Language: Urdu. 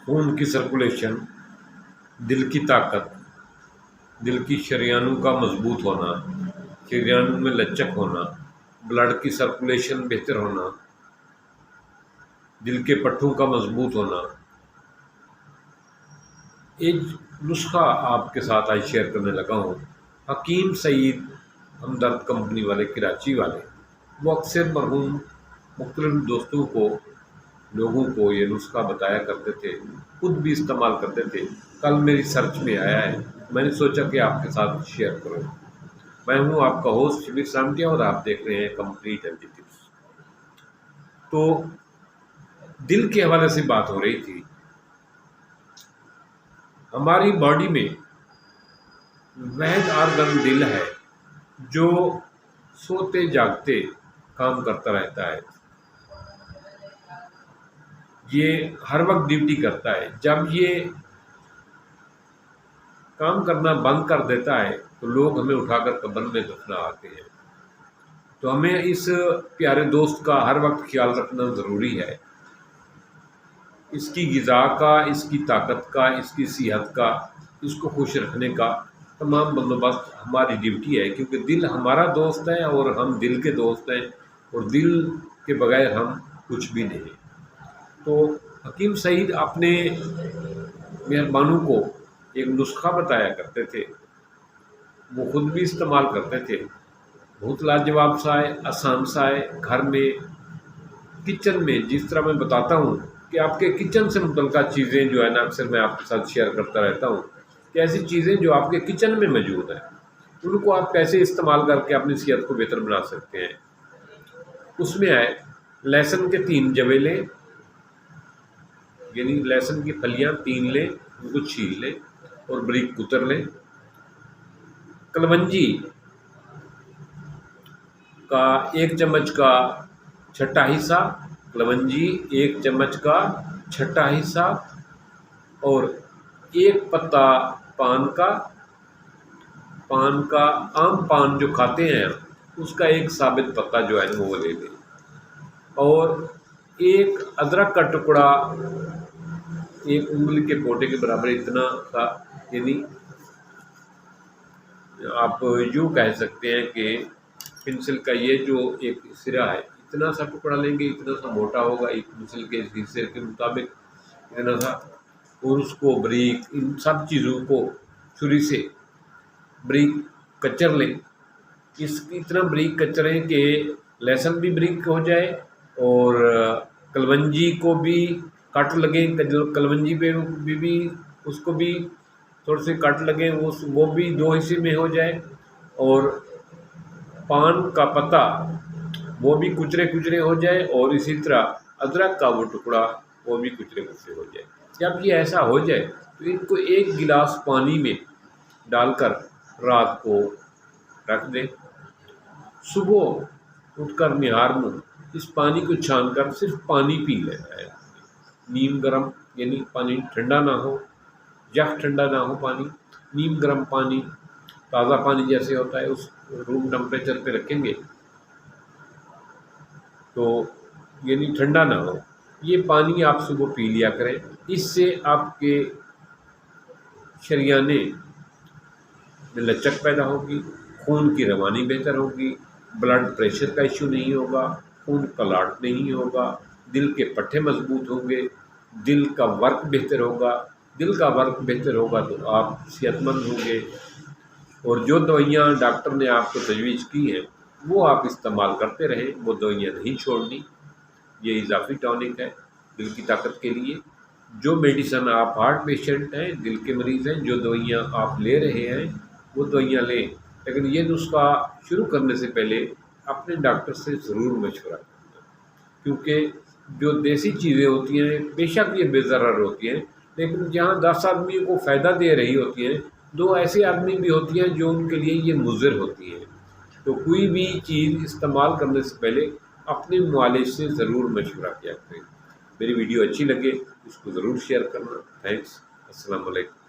خون کی سرکولیشن، دل کی طاقت، دل کی شریانوں کا مضبوط ہونا، شریانوں میں لچک ہونا، بلڈ کی سرکولیشن بہتر ہونا، دل کے پٹھوں کا مضبوط ہونا۔ ایک نسخہ آپ کے ساتھ آج شیئر کرنے لگا ہوں۔ حکیم سعید ہمدرد کمپنی والے، کراچی والے، وہ اکثر مرحوم مختلف دوستوں کو، لوگوں کو یہ نسخہ بتایا کرتے تھے، خود بھی استعمال کرتے تھے۔ کل میری سرچ میں آیا ہے، میں نے سوچا کہ آپ کے ساتھ شیئر کروں۔ میں ہوں آپ کا ہوسٹ شبیر سامٹیا اور آپ دیکھ رہے ہیں کمپلیٹ ہیلتھی ٹپس۔ تو دل کے حوالے سے بات ہو رہی تھی۔ ہماری باڈی میں واحد آرگن دل ہے جو سوتے جاگتے کام کرتا رہتا ہے۔ یہ ہر وقت ڈیوٹی کرتا ہے۔ جب یہ کام کرنا بند کر دیتا ہے تو لوگ ہمیں اٹھا کر قبر میں دفنا آتے ہیں۔ تو ہمیں اس پیارے دوست کا ہر وقت خیال رکھنا ضروری ہے۔ اس کی غذا کا، اس کی طاقت کا، اس کی صحت کا، اس کو خوش رکھنے کا تمام بندوبست ہماری ڈیوٹی ہے، کیونکہ دل ہمارا دوست ہے اور ہم دل کے دوست ہیں، اور دل کے بغیر ہم کچھ بھی نہیں۔ تو حکیم سعید اپنے مہربانوں کو ایک نسخہ بتایا کرتے تھے، وہ خود بھی استعمال کرتے تھے۔ بہت لاجواب سا ہے، آسان سا ہے۔ گھر میں، کچن میں، جس طرح میں بتاتا ہوں کہ آپ کے کچن سے متعلقہ چیزیں جو ہے نا، اکثر میں آپ کے ساتھ شیئر کرتا رہتا ہوں کہ ایسی چیزیں جو آپ کے کچن میں موجود ہیں ان کو آپ کیسے استعمال کر کے اپنی صحت کو بہتر بنا سکتے ہیں۔ اس میں ہے لہسن کے 3 جوے لیں، یعنی لہسن کی پھلیاں 3 لیں، ان کو چھیل لیں اور بریک کتر لیں۔ کلونجی کا 1 چمچ کا چھٹا حصہ، کلونجی 1 چمچ کا چھٹا حصہ، اور 1 پتا پان کا عام پان جو کھاتے ہیں اس کا 1 ثابت پتا جو ہے وہ لے لیں، اور 1 ادرک کا ٹکڑا 1 انگلی کے پوٹے کے برابر اتنا کا، یعنی آپ یوں کہہ سکتے ہیں کہ پنسل کا یہ جو ایک سرا ہے اتنا سا ٹکڑا لیں گے، اتنا سا موٹا ہوگا ایک پنسل کے حصے کے مطابق اتنا سا، اور اس کو بریک، ان سب چیزوں کو چھری سے بریک کچر لیں۔ اتنا بریک کچریں کہ لہسن بھی بریک ہو جائے اور کلونجی کو بھی کٹ لگیں، کلونجی پہ بھی اس کو بھی تھوڑے سے کٹ لگیں، وہ بھی 2 حصے میں ہو جائے، اور پان کا پتا وہ بھی کچرے کچرے ہو جائے، اور اسی طرح ادرک کا وہ ٹکڑا وہ بھی کچرے کچرے ہو جائے۔ جب یہ ایسا ہو جائے تو ان کو 1 گلاس پانی میں ڈال کر رات کو رکھ دیں۔ صبح اٹھ کر نہار منہ اس پانی کو چھان کر صرف پانی پی لینا ہے، نیم گرم، یعنی پانی ٹھنڈا نہ ہو، یخ ٹھنڈا نہ ہو، پانی نیم گرم پانی، تازہ پانی جیسے ہوتا ہے اس روم ٹمپریچر پہ رکھیں گے تو یعنی ٹھنڈا نہ ہو، یہ پانی آپ صبح پی لیا کریں۔ اس سے آپ کے شریانے میں لچک پیدا ہوگی، خون کی روانی بہتر ہوگی، بلڈ پریشر کا ایشو نہیں ہوگا، خون کلاٹ نہیں ہوگا، دل کے پٹھے مضبوط ہوں گے، دل کا ورک بہتر ہوگا۔ دل کا ورک بہتر ہوگا تو آپ صحت مند ہوں گے، اور جو دوائیاں ڈاکٹر نے آپ کو تجویز کی ہیں وہ آپ استعمال کرتے رہیں، وہ دوائیاں نہیں چھوڑنی۔ یہ اضافی ٹونک ہے دل کی طاقت کے لیے۔ جو میڈیسن آپ ہارٹ پیشنٹ ہیں، دل کے مریض ہیں، جو دوائیاں آپ لے رہے ہیں وہ دوائیاں لیں، لیکن یہ نسخہ شروع کرنے سے پہلے اپنے ڈاکٹر سے ضرور مشورہ کرنا، کیونکہ جو دیسی چیزیں ہوتی ہیں بے شک یہ بے ضرر ہوتی ہیں، لیکن جہاں 10 آدمیوں کو فائدہ دے رہی ہوتی ہیں، 2 ایسے آدمی بھی ہوتی ہیں جو ان کے لیے یہ مضر ہوتی ہیں۔ تو کوئی بھی چیز استعمال کرنے سے پہلے اپنے معالج سے ضرور مشورہ کیا کریں۔ میری ویڈیو اچھی لگے اس کو ضرور شیئر کرنا۔ تھینکس، السلام علیکم۔